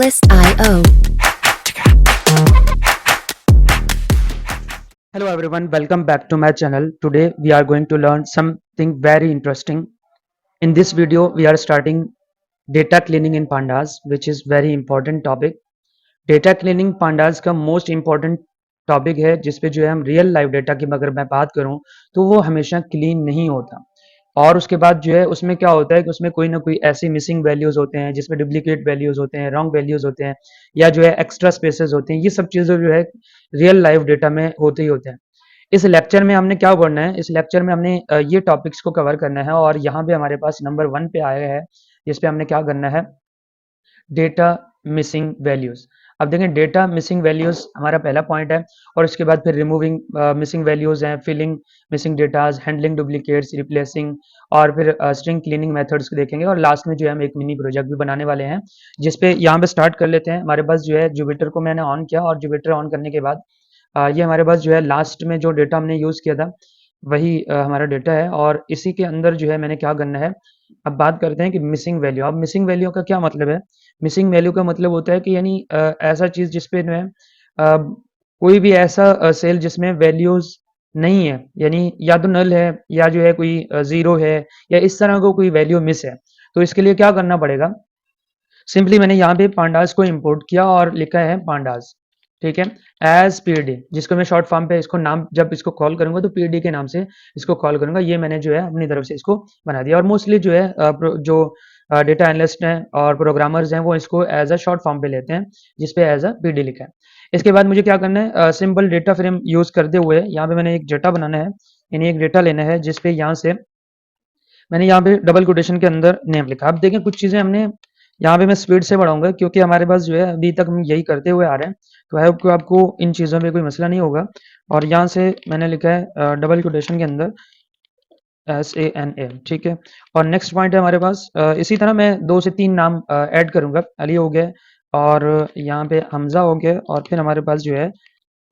Bliss.io. Hello everyone, welcome back to my channel. Today we are going to learn something very interesting. In this video we are starting data cleaning in pandas, which is very important topic. Data cleaning pandas का most important topic है जिसपे जो है हम real live data की अगर मैं बात करूं तो वो हमेशा क्लीन नहीं होता। और उसके बाद जो है उसमें क्या होता है कि उसमें कोई ना कोई ऐसी मिसिंग वैल्यूज होते हैं जिसमें डुप्लीकेट वैल्यूज होते हैं, रॉन्ग वैल्यूज होते हैं, या जो है एक्स्ट्रा स्पेसेस होते हैं। ये सब चीज़ें जो है रियल लाइव डेटा में होते ही होते हैं। इस लेक्चर में हमने क्या पढ़ना है, इस लेक्चर में हमने ये टॉपिक्स को कवर करना है। और यहाँ पे हमारे पास नंबर 1 पे आया है जिसपे हमने क्या करना है, डेटा मिसिंग वैल्यूज। अब देखें, डेटा मिसिंग वैल्यूज हमारा पहला पॉइंट है। और उसके बाद फिर रिमूविंग मिसिंग वैल्यूज हैं, filling missing datas, handling duplicates, replacing, और फिर स्ट्रिंग क्लीनिंग मेथड्स को देखेंगे। और लास्ट में जो है हम एक मिनी प्रोजेक्ट भी बनाने वाले हैं जिसपे यहाँ पे स्टार्ट कर लेते हैं। हमारे पास जो है जुपिटर को मैंने ऑन किया, और जुपिटर ऑन करने के बाद ये हमारे पास जो है लास्ट में जो डेटा हमने यूज़ किया था वही हमारा डेटा है। और इसी के अंदर जो है मैंने क्या करना है, अब बात करते हैं कि मिसिंग वैल्यू। अब मिसिंग वैल्यू का क्या मतलब है? मिसिंग वैल्यू का मतलब होता है कि यानी ऐसा चीज़ जिसपे जो है कोई भी ऐसा सेल जिसमें वैल्यूज नहीं है, यानी या तो नल है या जो है कोई ज़ीरो है, या इस तरह को कोई वैल्यू मिस है। तो इसके लिए क्या करना पड़ेगा, सिंपली मैंने यहाँ पे पांडास को इंपोर्ट किया और लिखा है पांडास, ठीक है, एज पीडी, जिसको मैं शॉर्ट फॉर्म पे इसको नाम जब इसको कॉल करूंगा तो पीडी के नाम से इसको कॉल करूंगा। ये मैंने जो है अपनी तरफ से इसको बना दिया। और मोस्टली जो है जो डेटा एनालिस्ट हैं और प्रोग्रामर्स हैं वो इसको एज अ शॉर्ट फॉर्म पे लेते हैं जिसपे एज अ पीडी लिखा है। इसके बाद मुझे क्या करना है, सिंपल डेटा फ्रेम यूज करते हुए यहाँ पे मैंने एक डेटा बनाना है, यानी एक डेटा लेना है जिसपे यहाँ से मैंने यहाँ पे डबल कोटेशन के अंदर नेम लिखा। अब देखें कुछ चीज़ें हमने यहाँ पे मैं स्पीड से बढ़ाऊंगा क्योंकि हमारे पास जो है अभी तक हम यही करते हुए आ रहे हैं। तो आई होप कि आपको इन चीज़ों में कोई मसला नहीं होगा। और यहाँ से मैंने लिखा है डबल कोटेशन के अंदर SANA, ठीक है। और नेक्स्ट पॉइंट है हमारे पास इसी तरह मैं 2 से 3 नाम ऐड करूंगा। अली हो गया, और यहाँ पे हमजा हो गया, और फिर हमारे पास जो है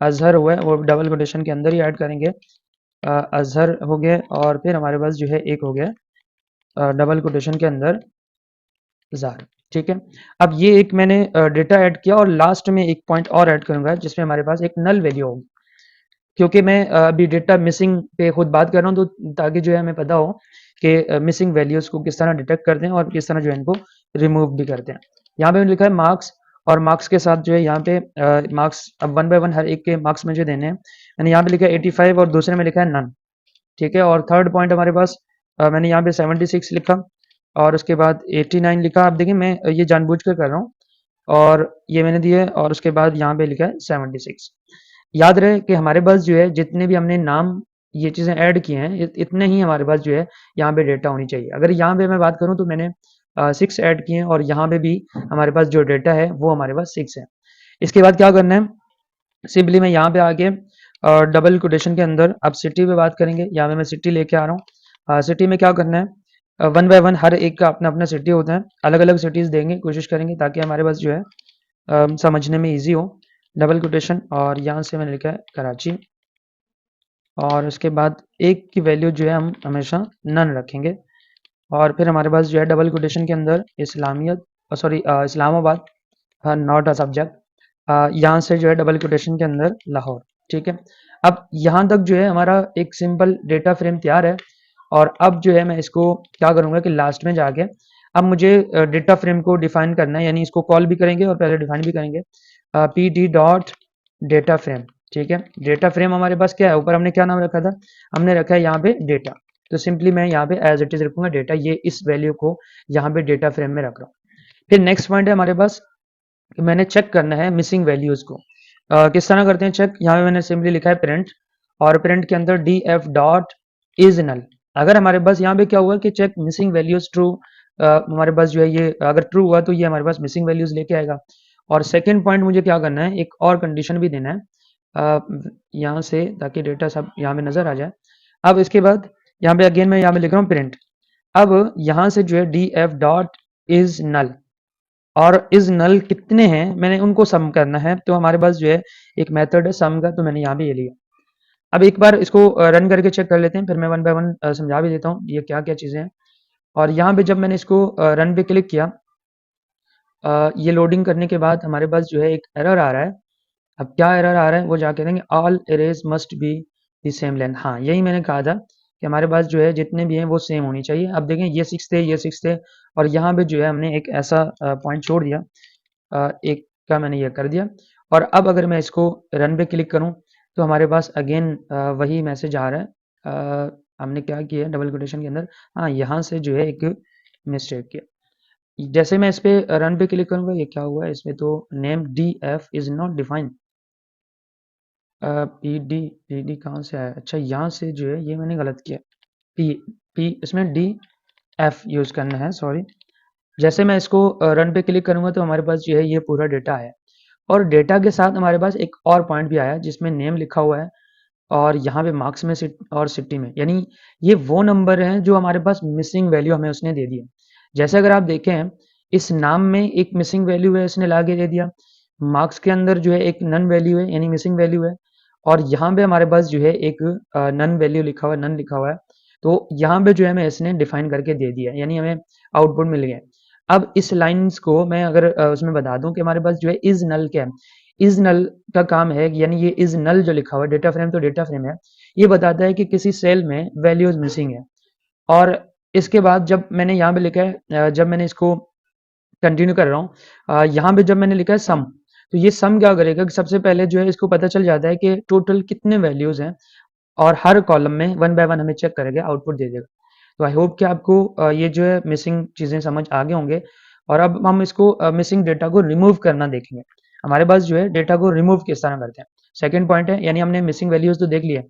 अजहर हुआ है, वो डबल कोटेशन के अंदर ही ऐड करेंगे। अजहर हो गया, और फिर हमारे पास जो है एक हो गया डबल कोटेशन के अंदर जार, ठीक है। अब ये एक मैंने डेटा ऐड किया, और लास्ट में एक पॉइंट और ऐड करूंगा जिसमें हमारे पास एक नल वैल्यू होगी, क्योंकि मैं अभी डेटा मिसिंग पे खुद बात कर रहा हूँ, तो ताकि जो है हमें पता हो कि मिसिंग वैल्यूज को किस तरह डिटेक्ट करते हैं और किस तरह जो है इनको रिमूव भी करते हैं। यहाँ पे मैंने लिखा है मार्क्स, और मार्क्स के साथ जो है यहाँ पे मार्क्स अब 1 बाय 1 हर एक के मार्क्स मुझे देने हैं। मैंने यहाँ पे लिखा है 85 और दूसरे में लिखा है नन, ठीक है। और थर्ड पॉइंट हमारे पास मैंने यहाँ पे 76 लिखा, और उसके बाद 89 लिखा। अब देखिए मैं ये जानबूझ कर कर रहा हूँ, और ये मैंने दिया है, और उसके बाद यहाँ पे लिखा है 76। याद रहे कि हमारे पास जो है जितने भी हमने नाम ये चीज़ें ऐड किए हैं इतने ही हमारे पास जो है यहाँ पे डेटा होनी चाहिए। अगर यहाँ पे मैं बात करूँ तो मैंने 6 ऐड किए हैं, और यहाँ पे भी हमारे पास जो डेटा है वो हमारे पास 6 है। इसके बाद क्या करना है, सिंपली मैं यहाँ पे आके डबल कोटेशन के अंदर अब सिटी पे बात करेंगे। यहाँ पे मैं सिटी लेके आ रहा हूँ। सिटी में क्या करना है, 1 बाय 1 हर एक का अपना अपना सिटी होता है, अलग अलग सिटीज़ देंगे, कोशिश करेंगे ताकि हमारे पास जो है समझने में ईजी हो। डबल कोटेशन, और यहाँ से मैंने लिखा है कराची, और उसके बाद एक की वैल्यू जो है हम हमेशा नन रखेंगे। और फिर हमारे पास जो है डबल कोटेशन के अंदर Islamiyat, sorry Islamabad, not a subject. यहाँ से जो है डबल कोटेशन के अंदर लाहौर, ठीक है। अब यहाँ तक जो है हमारा एक सिंपल डेटा फ्रेम तैयार है। और अब जो है मैं इसको क्या करूँगा कि लास्ट में जाके अब मुझे डेटा फ्रेम को डिफाइन करना है, यानी इसको कॉल भी करेंगे और पहले डिफाइन भी करेंगे। PD डॉट डेटा फ्रेम, ठीक है। डेटा फ्रेम हमारे पास क्या है, ऊपर हमने क्या नाम रखा था, हमने रखा है यहाँ पे डेटा। तो सिंपली मैं यहाँ पे एज इट इज रखूंगा डेटा, ये इस वैल्यू को यहाँ पे डेटा फ्रेम में रख रहा हूँ। फिर नेक्स्ट पॉइंट है हमारे पास कि मैंने चेक करना है मिसिंग वैल्यूज को। किस तरह करते हैं चेक, यहाँ पे मैंने सिंपली लिखा है प्रिंट, और प्रिंट के अंदर df डॉट इज नल। अगर हमारे पास यहाँ पे क्या हुआ कि चेक मिसिंग वैल्यूज ट्रू, हमारे पास जो है ये अगर ट्रू हुआ तो ये हमारे पास मिसिंग वैल्यूज लेके आएगा। और सेकेंड पॉइंट मुझे क्या करना है, एक और कंडीशन भी देना है यहाँ से, ताकि डेटा सब यहाँ पे नजर आ जाए। अब इसके बाद यहाँ पे अगेन मैं यहाँ पे लिख रहा हूँ प्रिंट। अब यहाँ से जो है df डॉट इज नल, और इज नल कितने हैं मैंने उनको सम करना है। तो हमारे पास जो है एक मेथड है सम का, तो मैंने यहाँ पे ये लिया। अब एक बार इसको रन करके चेक कर लेते हैं, फिर मैं 1 बाय 1 समझा भी देता हूँ ये क्या क्या चीज़ें हैं। और यहाँ पे जब मैंने इसको रन पे क्लिक किया ये लोडिंग करने के बाद हमारे पास जो है एक एरर आ रहा है। अब क्या एरर आ रहा है वो जाके देखेंगे, all arrays must be the same length. हाँ, यही मैंने कहा था कि हमारे पास जो है जितने भी हैं वो सेम होनी चाहिए। अब देखें ये 6 थे, ये 6 थे, और यहाँ पे जो है हमने एक ऐसा पॉइंट छोड़ दिया, एक का मैंने ये कर दिया। और अब अगर मैं इसको रन पे क्लिक करूँ तो हमारे पास अगेन वही मैसेज आ रहा है। हमने क्या किया है डबल कोटेशन के अंदर, हाँ यहाँ से जो है एक मिस्टेक किया। जैसे मैं इस पे रन पे क्लिक करूंगा, ये क्या हुआ है इसमें, तो name D F is not defined. P D, P D कहाँ से आया, अच्छा यहाँ से जो है ये मैंने गलत किया। पी पी इसमें डी एफ यूज करना है, सॉरी। जैसे मैं इसको रन पे क्लिक करूंगा तो हमारे पास जो है ये पूरा डेटा है, और डेटा के साथ हमारे पास एक और पॉइंट भी आया जिसमें नेम लिखा हुआ है, और यहाँ पे मार्क्स में और सिटी में, यानी ये वो नंबर हैं जो हमारे पास मिसिंग वैल्यू हमें उसने दे दी है। जैसे अगर आप देखें इस नाम में एक मिसिंग वैल्यू है, इसने ला के दे दिया। मार्क्स के अंदर जो है एक नन वैल्यू है यानी मिसिंग वैल्यू है, और यहाँ पे हमारे पास जो है एक नन वैल्यू लिखा हुआ है, नन लिखा हुआ है। तो यहाँ पे जो है हमें इसने डिफाइन करके दे दिया, यानी हमें आउटपुट मिल गया। अब इस लाइन्स को मैं अगर उसमें बता दूं कि हमारे पास जो है इज नल क्या है, इज नल का काम है, यानी ये इज नल जो लिखा हुआ है, डेटा फ्रेम तो डेटा फ्रेम है, ये बताता है कि किसी सेल में वैल्यूज मिसिंग है। और इसके बाद जब मैंने यहाँ पे लिखा है, जब मैंने इसको कंटिन्यू कर रहा हूँ, यहाँ पे जब मैंने लिखा है सम, तो ये सम क्या करेगा कि सबसे पहले जो है इसको पता चल जाता है कि टोटल कितने वैल्यूज हैं, और हर कॉलम में वन बाय वन हमें चेक करेगा, आउटपुट दे देगा। तो आई होप कि आपको ये जो है मिसिंग चीज़ें समझ आ गए होंगे। और अब हम इसको मिसिंग डेटा को रिमूव करना देखेंगे। हमारे पास जो है डेटा को रिमूव किस तरह करते हैं, सेकंड पॉइंट है, यानी हमने मिसिंग वैल्यूज तो देख लिए,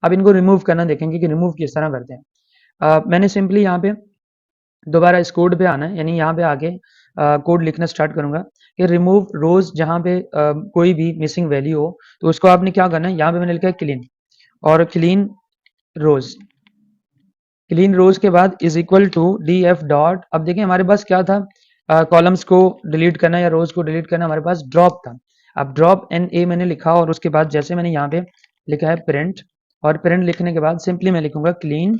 अब इनको रिमूव करना देखेंगे कि रिमूव किस तरह करते हैं। मैंने सिंपली यहाँ पे दोबारा इस कोड पे आना है, यानी यहाँ पे आके कोड लिखना स्टार्ट करूंगा कि रिमूव रोज, जहाँ पे कोई भी मिसिंग वैल्यू हो तो उसको आपने क्या करना है, यहाँ पे मैंने लिखा है क्लीन, और क्लीन रोज, क्लीन रोज के बाद is equal to D F dot. अब देखिए हमारे पास क्या था, कॉलम्स को डिलीट करना या रोज को डिलीट करना, हमारे पास ड्रॉप था। अब ड्रॉप एन ए मैंने लिखा, और उसके बाद जैसे मैंने यहाँ पे लिखा है प्रिंट, और प्रिंट लिखने के बाद सिंपली मैं लिखूंगा क्लीन,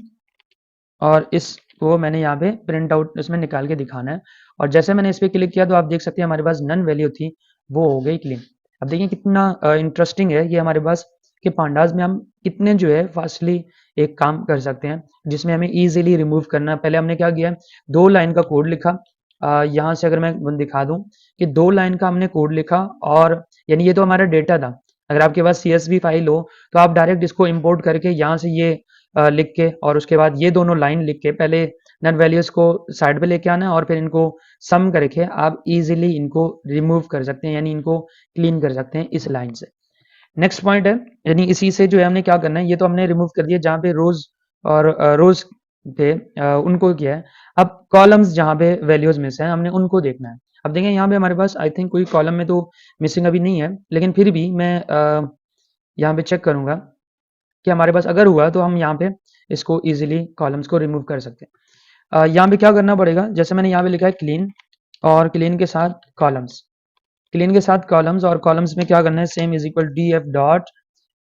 और इसको मैंने यहाँ पे प्रिंट आउट उसमें निकाल के दिखाना है। और जैसे मैंने इस पर क्लिक किया तो आप देख सकते हैं हमारे पास नन वैल्यू थी, वो हो गई क्लीन। अब देखिए कितना इंटरेस्टिंग है ये हमारे पास, कि पांडास में हम कितने जो है फास्टली एक काम कर सकते हैं जिसमें हमें इजीली रिमूव करना है। पहले हमने क्या किया, 2 लाइन का कोड लिखा। यहाँ से अगर मैं दिखा दूं कि 2 लाइन का हमने कोड लिखा, और यानी ये तो हमारा डेटा था। अगर आपके पास CSV फाइल हो तो आप डायरेक्ट इसको इंपोर्ट करके यहाँ से ये लिख के, और उसके बाद ये दोनों लाइन लिख के पहले नन वैल्यूज को साइड पे लेके आना है, और फिर इनको सम करके आप इजीली इनको रिमूव कर सकते हैं, यानी इनको क्लीन कर सकते हैं इस लाइन से। नेक्स्ट पॉइंट है, यानी इसी से जो है हमने क्या करना है, ये तो हमने रिमूव कर दिया जहाँ पे रोज और रोज थे, उनको किया है। अब कॉलम्स जहाँ पे वैल्यूज मिस हैं हमने उनको देखना है। अब देखें यहाँ पे हमारे पास आई थिंक कोई कॉलम में तो मिसिंग अभी नहीं है, लेकिन फिर भी मैं यहाँ पे चेक करूंगा कि हमारे पास अगर हुआ तो हम यहाँ पे इसको इजीली कॉलम्स को रिमूव कर सकते हैं। यहाँ पे क्या करना पड़ेगा, जैसे मैंने यहाँ पे लिखा है क्लीन, और क्लीन के साथ कॉलम्स, क्लीन के साथ कॉलम्स, और कॉलम्स में क्या करना है, same is equal D F dot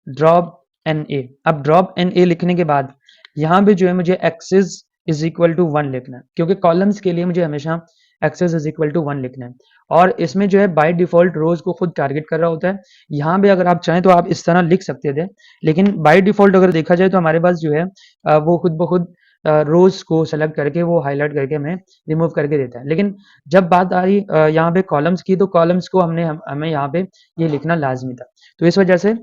drop N A. अब ड्रॉप एन ए लिखने के बाद यहाँ पे जो है मुझे एक्सेस इज इक्वल टू 1 लिखना है, क्योंकि कॉलम्स के लिए मुझे हमेशा एक्सेस इज इक्वल टू 1 लिखना है। और इसमें जो है बाय डिफॉल्ट रोज को खुद टारगेट कर रहा होता है। यहाँ पे अगर आप चाहें तो आप इस तरह लिख सकते थे, लेकिन बाय डिफॉल्ट अगर देखा जाए तो हमारे पास जो है वो खुद ब खुद रोज को सेलेक्ट करके वो हाईलाइट करके हमें रिमूव करके देता है। लेकिन जब बात आ रही यहाँ पे कॉलम्स की, तो कॉलम्स को हमें यहाँ पे ये लिखना लाजमी था। तो इस वजह से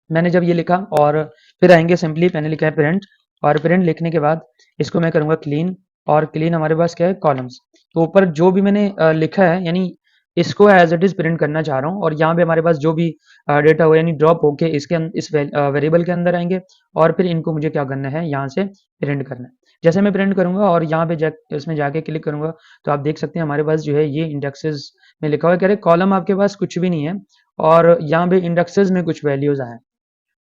मैंने जब ये लिखा, और फिर आएंगे सिंपली मैंने लिखा है प्रिंट, और प्रिंट लिखने के बाद इसको मैं करूँगा क्लीन, और क्लीन हमारे पास क्या है, कॉलम्स। तो ऊपर जो भी मैंने लिखा है, यानी इसको एज इट इज प्रिंट करना चाह रहा हूँ, और यहाँ पे हमारे पास जो भी डेटा हो यानी ड्रॉप होके इस वेरिएबल के अंदर आएंगे, और फिर इनको मुझे क्या करना है, यहाँ से प्रिंट करना है। जैसे मैं प्रिंट करूंगा और यहाँ पे इसमें जाके क्लिक करूंगा तो आप देख सकते हैं हमारे पास जो है ये इंडेक्सेस में लिखा हुआ है, कह रहे कॉलम आपके पास कुछ भी नहीं है, और यहाँ पे इंडेक्सेस में कुछ वैल्यूज आए।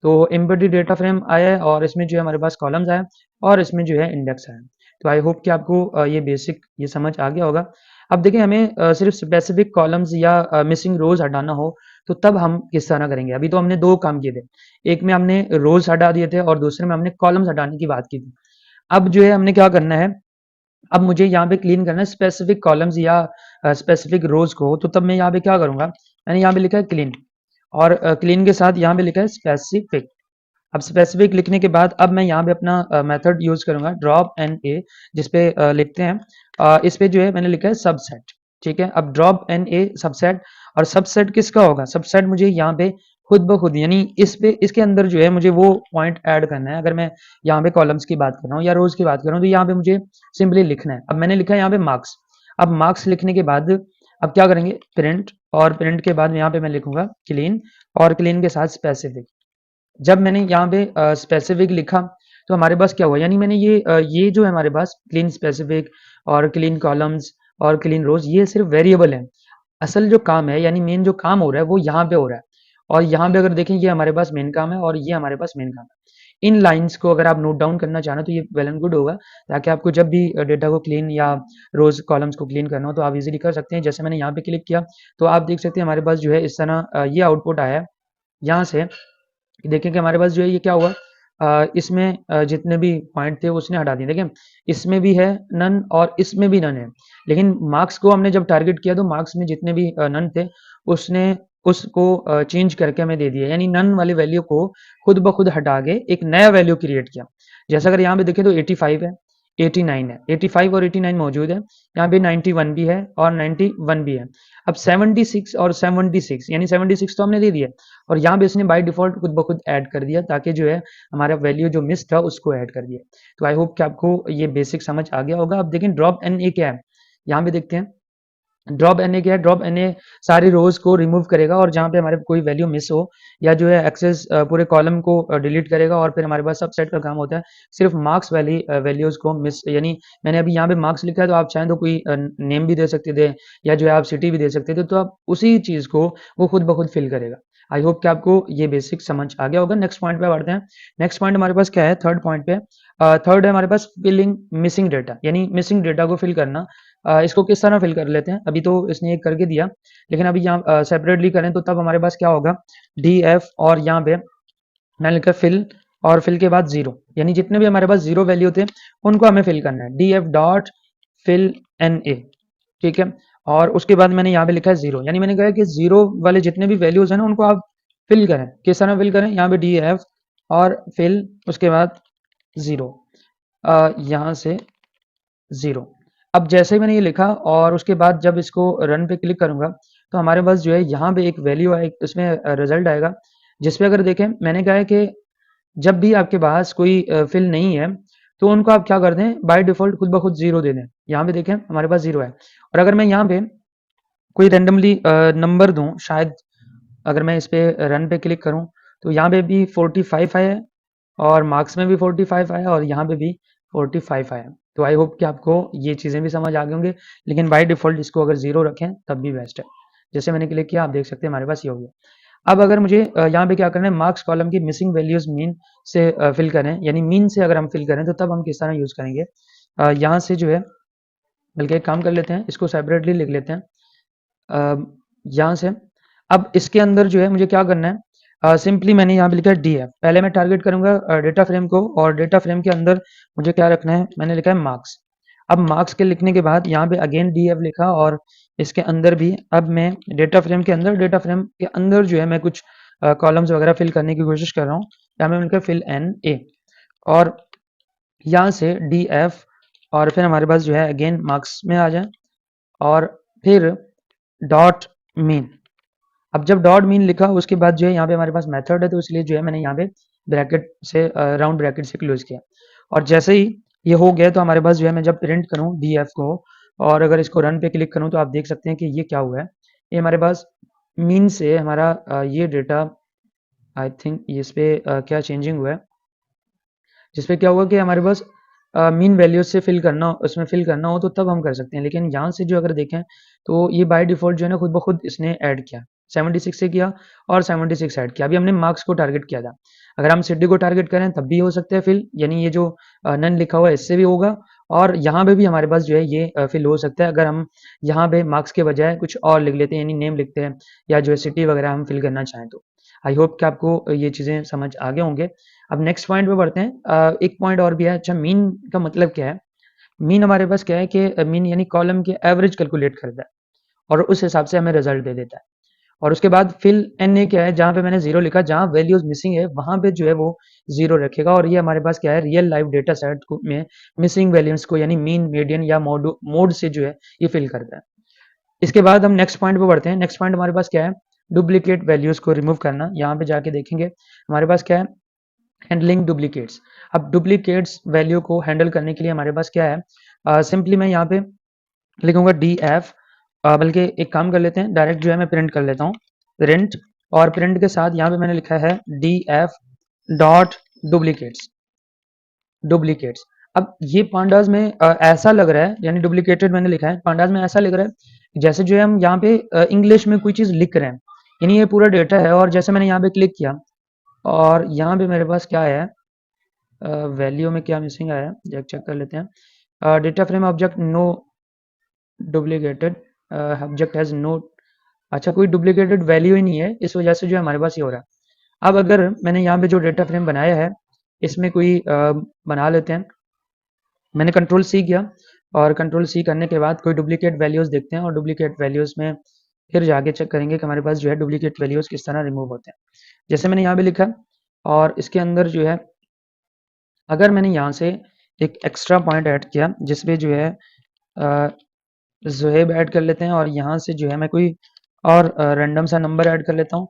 तो एम्बेडेड डेटा फ्रेम आया है, और इसमें जो है हमारे पास कॉलम्स आए, और इसमें जो है इंडेक्स आए। तो आई होप कि आपको ये बेसिक ये समझ आ गया होगा। अब देखिए हमें सिर्फ स्पेसिफिक कॉलम्स या मिसिंग रोज हटाना हो तो तब हम किस तरह करेंगे। अभी तो हमने 2 काम किए थे, एक में हमने रोज हटा दिए थे और दूसरे में हमने कॉलम्स हटाने की बात की थी। अब जो है हमने क्या करना है, अब मुझे यहाँ पे क्लीन करना है स्पेसिफिक कॉलम्स या स्पेसिफिक रोज को, तो तब मैं यहाँ पे क्या करूँगा, मैंने यहाँ पे लिखा है क्लीन, और क्लीन के साथ यहाँ पे लिखा है स्पेसिफिक। अब स्पेसिफिक लिखने के बाद अब मैं यहाँ पे अपना मेथड यूज करूंगा ड्रॉप एन ए, जिसपे लिखते हैं इस पे जो है मैंने लिखा है सबसेट। ठीक है, अब ड्रॉप एन ए सबसेट, और सबसेट किसका होगा, सबसेट मुझे यहाँ पे खुद ब खुद, यानी इस पे इसके अंदर जो है मुझे वो पॉइंट ऐड करना है। अगर मैं यहाँ पे कॉलम्स की बात कर रहा हूँ या रोज की बात कर रहा हूँ, तो यहाँ पे मुझे सिंपली लिखना है। अब मैंने लिखा है यहाँ पे मार्क्स। अब मार्क्स लिखने के बाद अब क्या करेंगे, प्रिंट, और प्रिंट के बाद यहाँ पे मैं लिखूंगा क्लीन, और क्लीन के साथ स्पेसिफिक। जब मैंने यहाँ पे स्पेसिफिक लिखा, तो हमारे पास क्या हुआ, यानी मैंने ये जो है हमारे पास क्लीन स्पेसिफिक और क्लीन कॉलम्स और क्लीन रोज, ये सिर्फ वेरिएबल है। असल जो काम है, यानी मेन जो काम हो रहा है वो यहाँ पे हो रहा है। और यहाँ पे अगर देखें, ये हमारे पास मेन काम है और ये हमारे पास मेन काम है। इन लाइंस को अगर आप नोट डाउन करना चाहें तो ये वेल एंड गुड होगा, ताकि आपको जब भी डेटा को क्लीन या रोज कॉलम्स को क्लीन करना हो तो आप इजीली कर सकते हैं। जैसे मैंने यहाँ पे क्लिक किया, तो आप देख सकते हैं हमारे पास जो है इस तरह ये आउटपुट आया है। यहाँ से देखें कि हमारे पास जो है ये क्या हुआ, इसमें जितने भी पॉइंट थे उसने हटा दिए। देखें, इसमें भी है नन और इसमें भी नन है, लेकिन मार्क्स को हमने जब टारगेट किया तो मार्क्स में जितने भी नन थे उसने उसको चेंज करके हमें दे दिया, यानी नन वाली वैल्यू को खुद ब खुद हटा के एक नया वैल्यू क्रिएट किया। जैसा अगर यहाँ पे देखें तो 85 है, 89 है, 85 और 89 मौजूद है, यहाँ पे 91 भी है और 91 भी है। अब 76 और 76, यानी 76 तो हमने दे दिया, और यहाँ पे इसने बाय डिफॉल्ट खुद ब खुद ऐड कर दिया, ताकि जो है हमारा वैल्यू जो मिस था उसको ऐड कर दिया। तो आई होप कि आपको ये बेसिक समझ आ गया होगा। अब देखें ड्रॉप एन ए क्या है, यहाँ पे देखते हैं ड्रॉप एन ए क्या है। ड्रॉप एन ए सारी रोज को रिमूव करेगा, और जहाँ पे हमारे कोई वैल्यू मिस हो या जो है एक्सेस पूरे कॉलम को डिलीट करेगा, और फिर हमारे पास सबसेट का काम होता है सिर्फ मार्क्स वाली वैल्यूज को मिस, यानी मैंने अभी यहाँ पे मार्क्स लिखा है, तो आप चाहें तो कोई नेम भी दे सकते थे या जो है आप सिटी भी दे सकते थे, तो आप उसी चीज को वो खुद ब खुद फिल करेगा। आई होप कि आपको ये बेसिक समझ आ गया होगा। नेक्स्ट पॉइंट पे बढ़ते हैं। नेक्स्ट पॉइंट हमारे पास क्या है, थर्ड पॉइंट पे थर्ड है हमारे पास फिलिंग मिसिंग डेटा, यानी मिसिंग डेटा को फिल करना। इसको किस तरह फिल कर लेते हैं, अभी तो इसने एक करके दिया, लेकिन अभी यहाँ सेपरेटली करें तो तब हमारे पास क्या होगा, डी एफ, और यहाँ पे मैंने लिखा फिल, और फिल के बाद जीरो, यानी जितने भी हमारे पास जीरो वैल्यू थे उनको हमें फिल करना है, D F dot fill N A. ठीक है, और उसके बाद मैंने यहाँ पे लिखा है जीरो, यानी मैंने कहा कि जीरो वाले जितने भी वैल्यूज हैं ना उनको आप फिल करें। किस तरह फिल करें, यहाँ पे डी एफ और फिल, उसके बाद जीरो, यहाँ से जीरो। अब जैसे ही मैंने ये लिखा और उसके बाद जब इसको रन पे क्लिक करूंगा, तो हमारे पास जो है यहाँ पे एक वैल्यू आए, उसमें रिजल्ट आएगा, जिसपे अगर देखें मैंने कहा है कि जब भी आपके पास कोई फिल नहीं है तो उनको आप क्या कर दें, बाय डिफॉल्ट खुद ब खुद जीरो दे दें। यहाँ पे देखें हमारे पास जीरो है, और अगर मैं यहाँ पे कोई रेंडमली नंबर दूं, शायद अगर मैं इस पे रन पे क्लिक करूं तो यहाँ पे भी 45 आया है, और मार्क्स में भी 45 आया, और यहाँ पे भी 45 आया। तो आई होप कि आपको ये चीज़ें भी समझ आ गई होंगे, लेकिन बाय डिफॉल्ट इसको अगर जीरो रखें तब भी बेस्ट है। जैसे मैंने क्लिक किया, आप देख सकते हैं हमारे पास ये हो गया। अब अगर मुझे यहाँ पे क्या करना है, मार्क्स कॉलम की मिसिंग वैल्यूज मीन से फिल करें, यानी मीन से अगर हम फिल करें तो तब हम किस तरह यूज करेंगे, यहाँ से जो है, बल्कि एक काम कर लेते हैं, इसको सेपरेटली लिख लेते हैं यहाँ से। अब इसके अंदर जो है मुझे क्या करना है, सिंपली मैंने यहाँ पे लिखा है डी एफ, पहले मैं टारगेट करूंगा डेटा फ्रेम को, और डेटा फ्रेम के अंदर मुझे क्या रखना है, मैंने लिखा है मार्क्स। अब मार्क्स के लिखने के बाद यहाँ पे अगेन डी एफ लिखा, और इसके अंदर भी अब मैं डेटा फ्रेम के अंदर, डेटा फ्रेम के अंदर जो है मैं कुछ कॉलम्स वगैरह फिल करने की कोशिश कर रहा हूँ। यहाँ पे लिखा फिल एन ए, और यहाँ से डी एफ, और फिर हमारे पास जो है अगेन मार्क्स में आ जाए, और फिर डॉट मीन। अब जब डॉट मीन लिखा उसके बाद जो है यहाँ पे हमारे पास मेथड है, तो इसलिए जो है मैंने यहाँ पे ब्रैकेट से राउंड ब्रैकेट से क्लोज किया, और जैसे ही ये हो गया तो हमारे पास जो है मैं जब प्रिंट करूँ डी एफ को, और अगर इसको रन पे क्लिक करूँ तो आप देख सकते हैं कि ये क्या हुआ है, ये हमारे पास मीन से हमारा ये डेटा, आई थिंक इस पे क्या चेंजिंग हुआ है, जिसपे क्या हुआ कि हमारे पास मीन वैल्यूज से फिल करना, उसमें फिल करना हो तो तब हम कर सकते हैं, लेकिन यहाँ से जो अगर देखें तो ये बाय डिफॉल्ट जो है ना खुद ब खुद इसने ऐड किया, 76 से किया और 76 ऐड किया। अभी हमने मार्क्स को टारगेट किया था, अगर हम सिटी को टारगेट करें तब भी हो सकता है फिल, यानी ये जो नन लिखा हुआ है इससे भी होगा, और यहाँ पे भी हमारे पास जो है ये फिल हो सकता है, अगर हम यहाँ पे मार्क्स के बजाय कुछ और लिख लेते हैं, यानी नेम लिखते हैं, या जो है सिटी वगैरह हम फिल करना चाहें तो। आई होप कि आपको ये चीज़ें समझ आ गए होंगे। अब नेक्स्ट पॉइंट पे बढ़ते हैं। एक पॉइंट और भी है, अच्छा मीन का मतलब क्या है, मीन हमारे पास क्या है कि मीन यानी कॉलम के एवरेज कैलकुलेट करता है और उस हिसाब से हमें रिजल्ट दे देता है। और उसके बाद फिल एन ए क्या है, जहाँ पे मैंने जीरो लिखा, जहाँ वैल्यूज मिसिंग है वहां पे जो है वो जीरो रखेगा। और ये हमारे पास क्या है, रियल लाइफ डेटा सेट में मिसिंग वैल्यूज को यानी मीन, मीडियन या मोड से जो है ये फिल करता है। इसके बाद हम नेक्स्ट पॉइंट पे बढ़ते हैं। नेक्स्ट पॉइंट हमारे पास क्या है, डुप्लीकेट वैल्यूज को रिमूव करना। यहाँ पे जाके देखेंगे हमारे पास क्या है, हैंडलिंग डुप्लीकेट्स। अब डुप्लीकेट्स वैल्यू को हैंडल करने के लिए हमारे पास क्या है, सिंपली मैं यहाँ पे लिखूंगा डी एफ, बल्कि एक काम कर लेते हैं, डायरेक्ट जो है मैं प्रिंट कर लेता हूँ, प्रिंट। और प्रिंट के साथ यहाँ पे मैंने लिखा है D F dot duplicates, duplicates. अब ये पांडास में ऐसा लग रहा है, यानी डुप्लीकेटेड मैंने लिखा है, पांडास में ऐसा लग रहा है जैसे जो है हम यहाँ पे इंग्लिश में कोई चीज़ लिख रहे हैं, यानी ये पूरा डेटा है। और जैसे मैंने यहाँ पे क्लिक किया और यहाँ पे मेरे पास क्या है, वैल्यू में क्या मिसिंग आया है, चेक कर लेते हैं। Data frame object no duplicated, object has no, अच्छा कोई डुप्लीकेटेड वैल्यू ही नहीं है, इस वजह से जो है हमारे पास ये हो रहा है। अब अगर मैंने यहाँ पे जो डेटा फ्रेम बनाया है इसमें कोई बना लेते हैं, मैंने कंट्रोल सी किया और कंट्रोल सी करने के बाद कोई डुप्लीकेट वैल्यूज देखते हैं और डुप्लीकेट वैल्यूज में फिर जाके चेक करेंगे कि हमारे पास जो है डुप्लीकेट वैल्यूज किस तरह रिमूव होते हैं। जैसे मैंने यहाँ पे लिखा और इसके अंदर जो है अगर मैंने यहाँ से एक एक्स्ट्रा पॉइंट ऐड किया जिसपे जो है ज़ुहैब ऐड कर लेते हैं और यहाँ से जो है मैं कोई और रैंडम सा नंबर ऐड कर लेता हूँ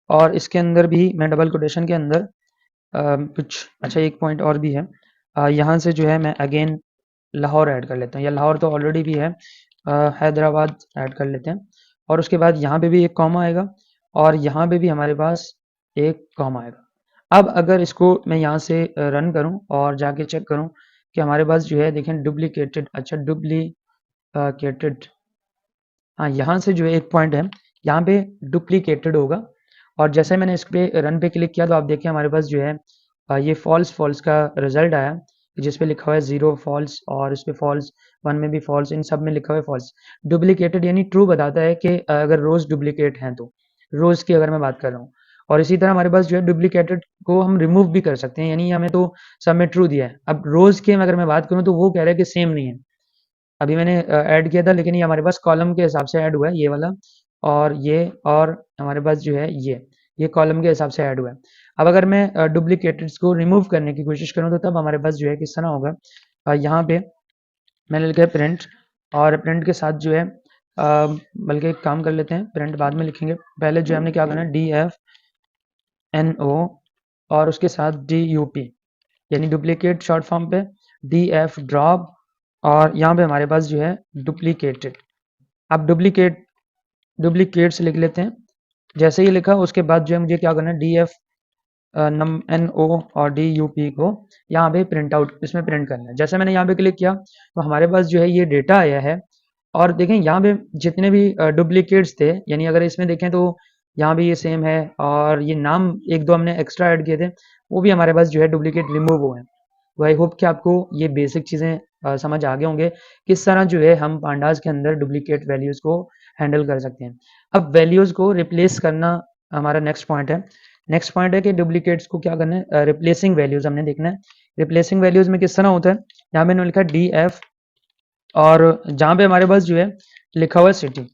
और इसके अंदर भी मैं डबल कोटेशन के अंदर कुछ अच्छा एक पॉइंट और भी है, यहाँ से जो है मैं अगेन लाहौर ऐड कर लेता हूँ, या लाहौर तो ऑलरेडी भी है, हैदराबाद ऐड कर लेते हैं। और उसके बाद यहाँ पे भी एक कॉमा आएगा और यहाँ पे भी हमारे पास एक कॉमा आएगा। अब अगर इसको मैं यहाँ से रन करूँ और जाके चेक करूँ कि हमारे पास जो है देखें डुप्लीकेटेड, अच्छा डुप्लीकेटेड, हाँ यहाँ से जो है एक पॉइंट है, यहाँ पे डुप्लीकेटेड होगा। और जैसे मैंने इस पे रन पे क्लिक किया तो आप देखिए हमारे पास जो है ये फॉल्स फॉल्स का रिजल्ट आया जिस पे लिखा हुआ है जीरो फॉल्स और इस पे फॉल्स, वन में भी फॉल्स, इन सब में लिखा हुआ है फॉल्स। डुप्लीकेटेड यानी ट्रू बताता है कि अगर रोज डुप्लीकेट हैं तो रोज की अगर मैं बात कर रहा हूँ। और इसी तरह हमारे पास जो है डुप्लीकेटेड को हम रिमूव भी कर सकते हैं, यानी हमें तो सब में ट्रू दिया है। अब रोज के अगर मैं बात करूँ तो वो कह रहा है कि सेम नहीं है, अभी मैंने ऐड किया था लेकिन ये हमारे पास कॉलम के हिसाब से ऐड हुआ है ये वाला, और ये और हमारे पास जो है ये कॉलम के हिसाब से ऐड हुआ है। अब अगर मैं डुप्लीकेटेड्स को रिमूव करने की कोशिश करूँ तो तब हमारे पास जो है किस तरह होगा, यहाँ पे मैंने लिखा है प्रिंट और प्रिंट के साथ जो है बल्कि एक काम कर लेते हैं, प्रिंट बाद में लिखेंगे, पहले जो है हमने क्या करना है डी एफ एन ओ और उसके साथ डी यू पी यानी डुप्लीकेट शॉर्ट फॉर्म पे, डी एफ ड्रॉप और यहाँ पे हमारे पास जो है डुप्लीकेटेड। अब डुप्लीकेट्स लिख लेते हैं, जैसे ही लिखा उसके बाद जो है मुझे क्या करना है डी एफ एन ओ और डी यू पी को यहाँ पे प्रिंट आउट इसमें प्रिंट करना है। जैसे मैंने यहाँ पे क्लिक किया तो हमारे पास जो है ये डेटा आया है और देखें यहाँ पे जितने भी डुप्लीकेट्स थे, यानी अगर इसमें देखें तो यहाँ भी ये सेम है और ये नाम एक दो हमने एक्स्ट्रा ऐड किए थे वो भी हमारे पास जो है डुप्लीकेट रिमूव हुए हैं। तो आई होप कि आपको ये बेसिक चीज़ें समझ आ गए होंगे किस तरह जो है हम पांडास के अंदर डुप्लीकेट वैल्यूज़ को हैंडल कर सकते हैं। अब वैल्यूज़ को रिप्लेस करना हमारा नेक्स्ट पॉइंट है। नेक्स्ट पॉइंट है कि डुप्लीकेट्स को क्या करना है, रिप्लेसिंग वैल्यूज़ हमने देखना है। रिप्लेसिंग वैल्यूज़ में किस तरह होता है, यहाँ मैंने लिखा डी एफ और जहाँ पे हमारे पास जो है लिखा हुआ है सिटी,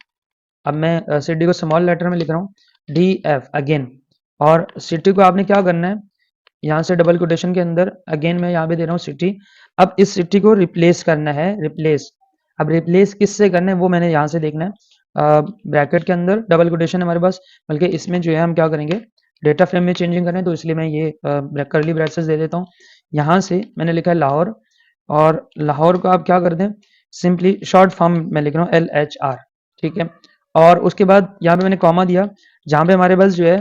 अब मैं सिटी को स्मॉल लेटर में लिख रहा हूँ डी एफ अगेन, और सिटी को आपने क्या करना है यहाँ से डबल कोटेशन के अंदर अगेन मैं यहाँ पे दे रहा हूँ सिटी। अब इस सिटी को रिप्लेस करना है, रिप्लेस, अब रिप्लेस किससे करना है वो मैंने यहाँ से देखना है, ब्रैकेट के अंदर डबल कोटेशन हमारे पास, बल्कि इसमें जो है हम क्या करेंगे डेटा फ्रेम में चेंजिंग करें तो इसलिए मैं ये करली ब्रैकेट्स दे देता हूँ। यहाँ से मैंने लिखा है लाहौर और लाहौर को आप क्या कर दें सिंपली शॉर्ट फॉर्म में लिख रहा हूँ LHR, ठीक है। और उसके बाद यहाँ पे मैंने कॉमा दिया, जहाँ पे हमारे पास जो है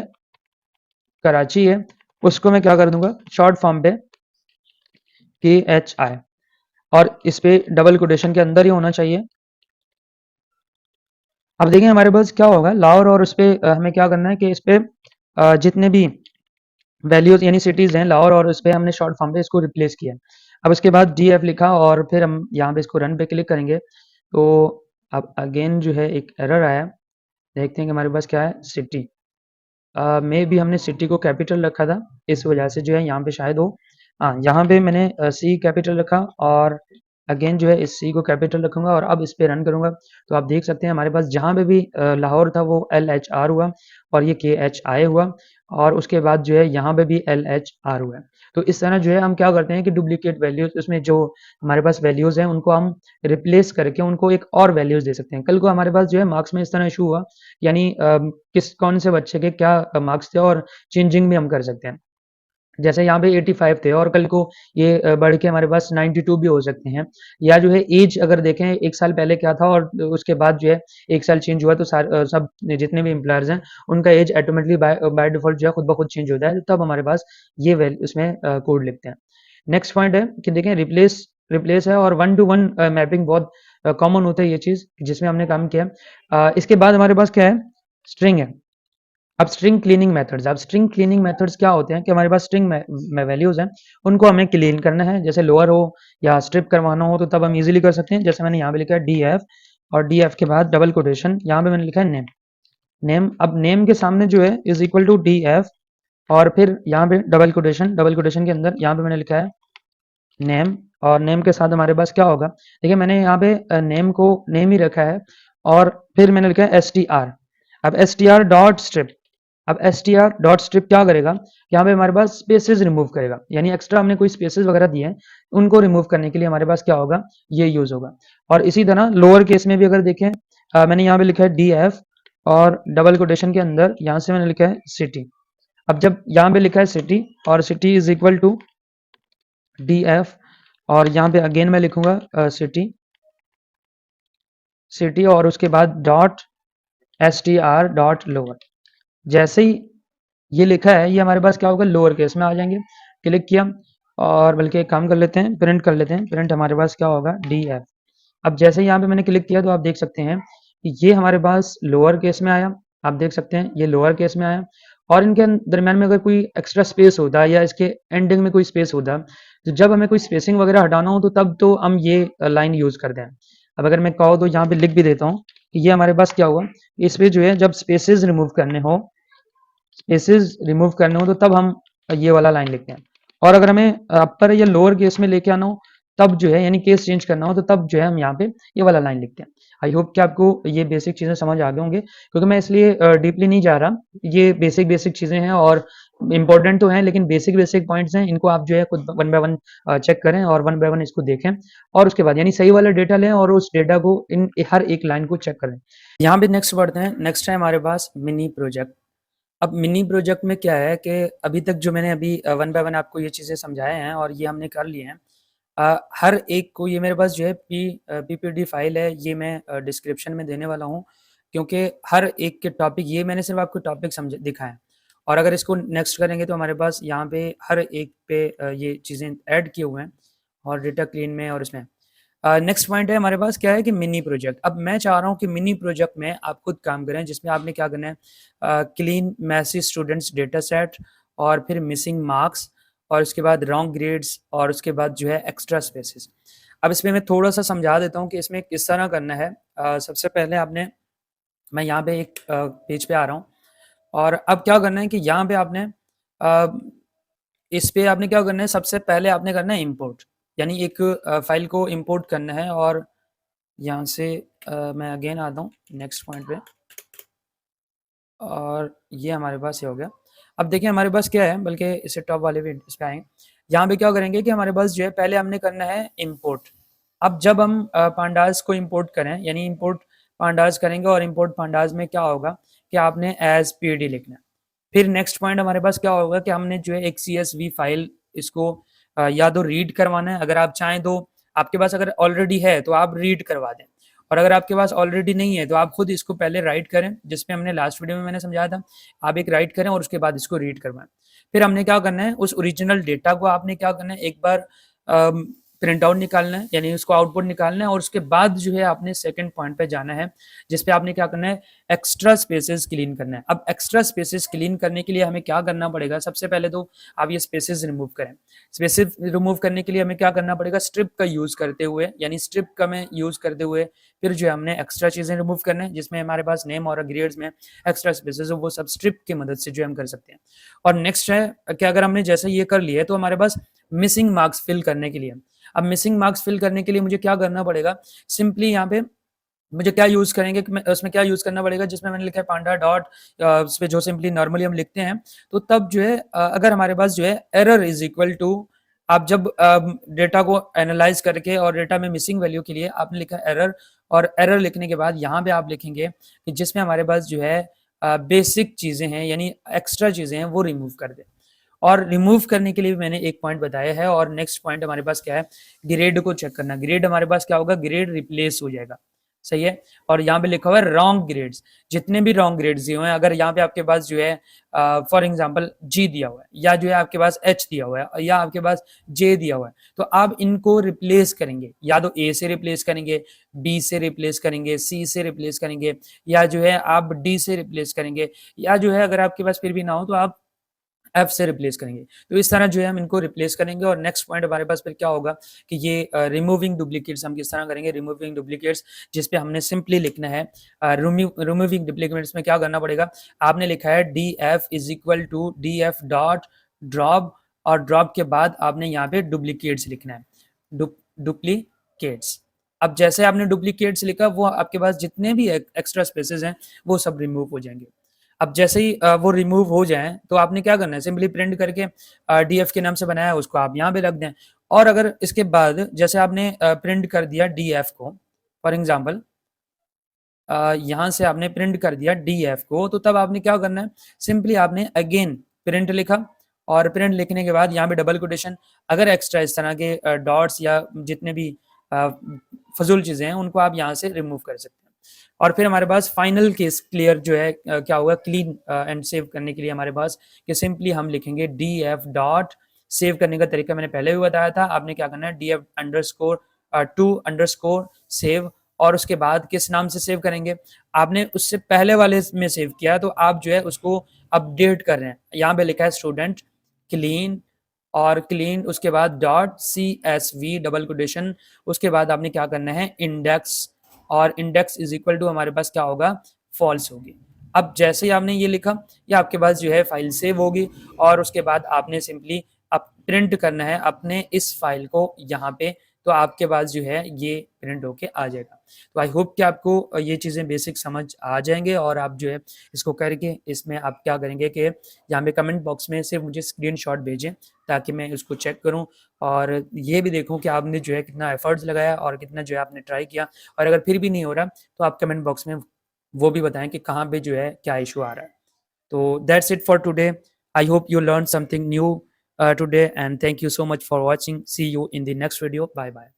कराची है उसको मैं क्या कर दूंगा शॉर्ट फॉर्म पे KHI, और इस पे डबल कोटेशन के अंदर ही होना चाहिए। अब देखिए हमारे पास क्या होगा लाहौर, और उस पे हमें क्या करना है कि इस पे जितने भी वैल्यूज यानी सिटीज हैं लाहौर और उस पे हमने शॉर्ट फॉर्म पे इसको रिप्लेस किया। अब उसके बाद DF लिखा और फिर हम यहाँ पे इसको रन पे क्लिक करेंगे तो अब अगेन जो है एक एरर आया, देखते हैं कि हमारे पास क्या है सिटी, में भी हमने सिटी को कैपिटल रखा था इस वजह से जो है यहाँ पे शायद हो, हाँ यहाँ पे मैंने C कैपिटल रखा और अगेन जो है इस सी को कैपिटल रखूंगा और अब इस पे रन करूंगा तो आप देख सकते हैं हमारे पास जहां पे भी लाहौर था वो LHR हुआ और ये KHI हुआ और उसके बाद जो है यहाँ पे भी LHR हुआ है। तो इस तरह जो है हम क्या करते हैं कि डुप्लीकेट वैल्यूज उसमें जो हमारे पास वैल्यूज हैं उनको हम रिप्लेस करके उनको एक और वैल्यूज दे सकते हैं। कल को हमारे पास जो है मार्क्स में इस तरह इशू हुआ यानी कौन से बच्चे के क्या मार्क्स थे और चेंजिंग भी हम कर सकते हैं। जैसे यहाँ पे 85 थे और कल को ये बढ़ के हमारे पास 92 भी हो सकते हैं। या जो है एज अगर देखें 1 साल पहले क्या था और उसके बाद जो है 1 साल चेंज हुआ तो सब जितने भी एम्प्लॉयर्स हैं उनका एज ऑटोमेटिकली बाय डिफॉल्ट जो है खुद ब खुद चेंज होता है, तब हमारे पास ये वैल्यू उसमें कोड लिखते हैं। नेक्स्ट पॉइंट है कि देखें रिप्लेस है और 1 to 1 मैपिंग बहुत कॉमन होता है ये चीज़ जिसमें हमने काम किया। इसके बाद हमारे पास क्या है, स्ट्रिंग है। अब स्ट्रिंग क्लीनिंग मेथड्स क्या होते हैं कि हमारे पास स्ट्रिंग में वैल्यूज हैं उनको हमें क्लीन करना है, जैसे लोअर हो या स्ट्रिप करवाना हो तो तब हम इजीली कर सकते हैं। जैसे मैंने यहाँ पे लिखा है DF और DF के बाद डबल कोटेशन, यहाँ पे मैंने लिखा है नेम। अब नेम के सामने जो है इज इक्वल टू DF और फिर यहाँ पे डबल कोटेशन के अंदर यहाँ पे मैंने लिखा है नेम और नेम के साथ हमारे पास क्या होगा, देखिए मैंने यहाँ पे नेम को नेम ही रखा है और फिर मैंने लिखा है STR। अब STR डॉट स्ट्रिप, अब STR डॉट स्ट्रिप क्या करेगा, यहाँ पे हमारे पास स्पेसेस रिमूव करेगा, यानी एक्स्ट्रा हमने कोई स्पेसेस वगैरह दिए हैं उनको रिमूव करने के लिए हमारे पास क्या होगा, ये यूज होगा। और इसी तरह लोअर केस में भी अगर देखें मैंने यहाँ पे लिखा है DF और डबल कोटेशन के अंदर यहाँ से मैंने लिखा है सिटी। अब जब यहाँ पे लिखा है सिटी और city is equal to DF और यहाँ पे अगेन मैं लिखूंगा सिटी और उसके बाद डॉट STR डॉट लोअर। जैसे ही ये लिखा है ये हमारे पास क्या होगा, लोअर केस में आ जाएंगे। क्लिक किया और बल्कि एक काम कर लेते हैं, प्रिंट कर लेते हैं। प्रिंट हमारे पास क्या होगा, DF। अब जैसे यहाँ पे मैंने क्लिक किया तो आप देख सकते हैं कि ये हमारे पास लोअर केस में आया। आप देख सकते हैं ये लोअर केस में आया और इनके दरम्यान में अगर कोई एक्स्ट्रा स्पेस होता है या इसके एंडिंग में कोई स्पेस होता तो जब हमें कोई स्पेसिंग वगैरह हटाना हो तो तब तो हम ये लाइन यूज करते हैं। अब अगर मैं कहूँ तो यहाँ पे लिख भी देता हूँ कि ये हमारे पास क्या हुआ, इस पे जो है जब स्पेसेस रिमूव करने हो तो तब हम ये वाला लाइन लिखते हैं। और अगर हमें अपर या लोअर केस में लेके आना हो तब जो है यानी केस चेंज करना हो तो तब जो है हम यहाँ पे ये वाला लाइन लिखते हैं। आई होप कि आपको ये बेसिक चीज़ें समझ आ गए होंगे, क्योंकि मैं इसलिए डीपली नहीं जा रहा, ये बेसिक चीज़ें हैं और इंपॉर्टेंट तो हैं लेकिन बेसिक पॉइंट्स हैं, इनको आप जो है खुद वन बाय वन चेक करें और वन बाय वन इसको देखें और उसके बाद यानी सही वाला डेटा लें और उस डेटा को इन हर एक लाइन को चेक करें। यहाँ पे नेक्स्ट बढ़ते हैं। नेक्स्ट है हमारे पास मिनी प्रोजेक्ट। अब मिनी प्रोजेक्ट में क्या है कि अभी तक जो मैंने अभी वन बाय वन आपको ये चीज़ें समझाए हैं और ये हमने कर लिए हैं। हर एक को ये मेरे पास जो है PPT फाइल है, ये मैं डिस्क्रिप्शन में देने वाला हूँ, क्योंकि हर एक के टॉपिक ये मैंने सिर्फ आपको टॉपिक समझ दिखाएं और अगर इसको नेक्स्ट करेंगे तो हमारे पास यहाँ पे हर एक पे ये चीज़ें ऐड किए हुए हैं और डेटा क्लीन में और इसमें। नेक्स्ट पॉइंट है हमारे पास क्या है कि मिनी प्रोजेक्ट। अब मैं चाह रहा हूँ कि मिनी प्रोजेक्ट में आप खुद काम करें, जिसमें आपने क्या करना है, clean messy students data set और फिर मिसिंग मार्क्स और उसके बाद रॉन्ग ग्रेड्स और उसके बाद जो है एक्स्ट्रा स्पेसेस। अब इसमें मैं थोड़ा सा समझा देता हूँ कि इसमें किस तरह करना है। सबसे पहले आपने, मैं यहाँ पे एक पेज पे आ रहा हूँ और अब क्या करना है कि यहाँ पे आपने इस पे आपने क्या करना है, सबसे पहले आपने करना है इंपोर्ट, यानी एक फाइल को इंपोर्ट करना है और यहाँ से मैं अगेन आता हूँ नेक्स्ट पॉइंट पे और ये हमारे पास ये हो गया। अब देखिए हमारे पास क्या है, बल्कि इसे टॉप वाले भी इस पे आएंगे। यहाँ पे क्या करेंगे कि हमारे पास जो है पहले हमने करना है इंपोर्ट। अब जब हम पांडास को इंपोर्ट करें यानी इंपोर्ट पांडास करेंगे और इंपोर्ट पांडास में क्या होगा कि आपने एज PD लिखना है। फिर नेक्स्ट पॉइंट हमारे पास क्या होगा कि हमने जो है एक CSV फाइल इसको या तो रीड करवाना है, अगर आप चाहें तो आपके पास अगर ऑलरेडी है तो आप रीड करवा दें और अगर आपके पास ऑलरेडी नहीं है तो आप खुद इसको पहले राइट करें, जिसमें हमने लास्ट वीडियो में मैंने समझाया था। आप एक राइट करें और उसके बाद इसको रीड करवाएं। फिर हमने क्या करना है, उस ओरिजिनल डेटा को आपने क्या करना है, एक बार प्रिंट आउट निकालना है यानी उसको आउटपुट निकालना है और उसके बाद जो है आपने सेकंड पॉइंट पे जाना है, जिसपे आपने क्या करना है, एक्स्ट्रा स्पेसेस क्लीन करना है। अब एक्स्ट्रा स्पेसेस क्लीन करने के लिए हमें क्या करना पड़ेगा, सबसे पहले तो आप ये स्पेसेस रिमूव करें। स्पेसेस रिमूव करने के लिए हमें क्या करना पड़ेगा, स्ट्रिप का यूज करते हुए, यानी स्ट्रिप का में यूज करते हुए फिर जो है हमने एक्स्ट्रा चीजें रिमूव करना है, जिसमें हमारे पास नेम और ग्रेड्स में एक्स्ट्रा स्पेसेस वो सब स्ट्रिप की मदद से जो हम कर सकते हैं। और नेक्स्ट है कि अगर हमने जैसे ये कर लिया है तो हमारे पास मिसिंग मार्क्स फिल करने के लिए अब मिसिंग मार्क्स फिल करने के लिए मुझे क्या करना पड़ेगा, सिंपली यहाँ पे मुझे क्या यूज करेंगे कि मैं उसमें क्या यूज करना पड़ेगा, जिसमें मैंने लिखा है पांडा डॉट, उस पे जो सिंपली नॉर्मली हम लिखते हैं, तो तब जो है अगर हमारे पास जो है एरर इज इक्वल टू, आप जब डेटा को एनालाइज करके और डेटा में मिसिंग वैल्यू के लिए आपने लिखा एरर, और एरर लिखने के बाद यहाँ पे आप लिखेंगे कि जिसमें हमारे पास जो है बेसिक चीजें हैं यानी एक्स्ट्रा चीजें हैं वो रिमूव कर दे। और रिमूव करने के लिए भी मैंने एक पॉइंट बताया है। और नेक्स्ट पॉइंट हमारे पास क्या है, ग्रेड को चेक करना। ग्रेड हमारे पास क्या होगा, ग्रेड रिप्लेस हो जाएगा, सही है। और यहाँ पे लिखा हुआ है रॉन्ग ग्रेड्स, जितने भी रॉन्ग ग्रेड्स दिए हुए हैं, अगर यहाँ पे आपके पास जो है फॉर एग्जांपल जी दिया हुआ है, या जो है आपके पास एच दिया हुआ है, या आपके पास जे दिया हुआ है, तो आप इनको रिप्लेस करेंगे, या तो ए से रिप्लेस करेंगे, बी से रिप्लेस करेंगे, सी से रिप्लेस करेंगे, या जो है आप डी से रिप्लेस करेंगे, या जो है अगर आपके पास फिर भी ना हो तो आप एफ से रिप्लेस करेंगे। तो इस तरह जो है हम इनको रिप्लेस करेंगे। और नेक्स्ट पॉइंट हमारे पास फिर क्या होगा कि ये रिमूविंग डुप्लीकेट्स हम किस तरह करेंगे, रिमूविंग डुप्लीकेट्स, जिसपे हमने सिंपली लिखना है रिमूविंग डुप्लीकेट्स में क्या करना पड़ेगा, आपने लिखा है D F is equal to D F dot drop, और ड्रॉप के बाद आपने यहाँ पे डुप्लीकेट्स लिखना है, डुप्लीकेट्स। अब जैसे आपने डुप्लीकेट्स लिखा, वो आपके पास जितने भी एक्स्ट्रा स्पेसेस हैं वो सब रिमूव हो जाएंगे। अब जैसे ही वो रिमूव हो जाए तो आपने क्या करना है, सिंपली प्रिंट करके डीएफ के नाम से बनाया उसको आप यहाँ पे रख दें। और अगर इसके बाद जैसे आपने प्रिंट कर दिया डीएफ को, फॉर एग्जांपल यहाँ से आपने प्रिंट कर दिया डीएफ को, तो तब आपने क्या करना है, सिंपली आपने अगेन प्रिंट लिखा, और प्रिंट लिखने के बाद यहाँ पे डबल कोटेशन, अगर एक्स्ट्रा इस तरह के डॉट्स या जितने भी फजूल चीजें हैं उनको आप यहाँ से रिमूव कर सकते हैं। और फिर हमारे पास फाइनल केस क्लियर जो है क्या होगा, क्लीन एंड सेव करने के लिए हमारे पास कि सिंपली हम लिखेंगे डी एफ डॉट, सेव करने का तरीका मैंने पहले भी बताया था, आपने क्या करना है D F underscore two underscore save, और उसके बाद किस नाम से सेव करेंगे, आपने उससे पहले वाले में सेव किया तो आप जो है उसको अपडेट कर रहे हैं, यहाँ पे लिखा है स्टूडेंट क्लीन, और क्लीन उसके बाद dot C S V double quotation, उसके बाद आपने क्या करना है इंडेक्स, और इंडेक्स इज इक्वल टू हमारे पास क्या होगा, फॉल्स होगी। अब जैसे ही आपने ये लिखा, ये आपके पास जो है फाइल सेव होगी, और उसके बाद आपने सिंपली अब प्रिंट करना है अपने इस फाइल को यहाँ पे, तो आपके पास जो है ये प्रिंट होके आ जाएगा। तो आई होप कि आपको ये चीज़ें बेसिक समझ आ जाएंगे, और आप जो है इसको करके इसमें आप क्या करेंगे कि यहाँ पे कमेंट बॉक्स में सिर्फ मुझे स्क्रीनशॉट भेजें ताकि मैं उसको चेक करूँ, और ये भी देखूँ कि आपने जो है कितना एफर्ट्स लगाया और कितना जो है आपने ट्राई किया। और अगर फिर भी नहीं हो रहा तो आप कमेंट बॉक्स में वो भी बताएं कि कहाँ पे जो है क्या इशू आ रहा है। तो that's it for today. I hope you learned something new today, and thank you so much for watching. See you in the next video. Bye bye.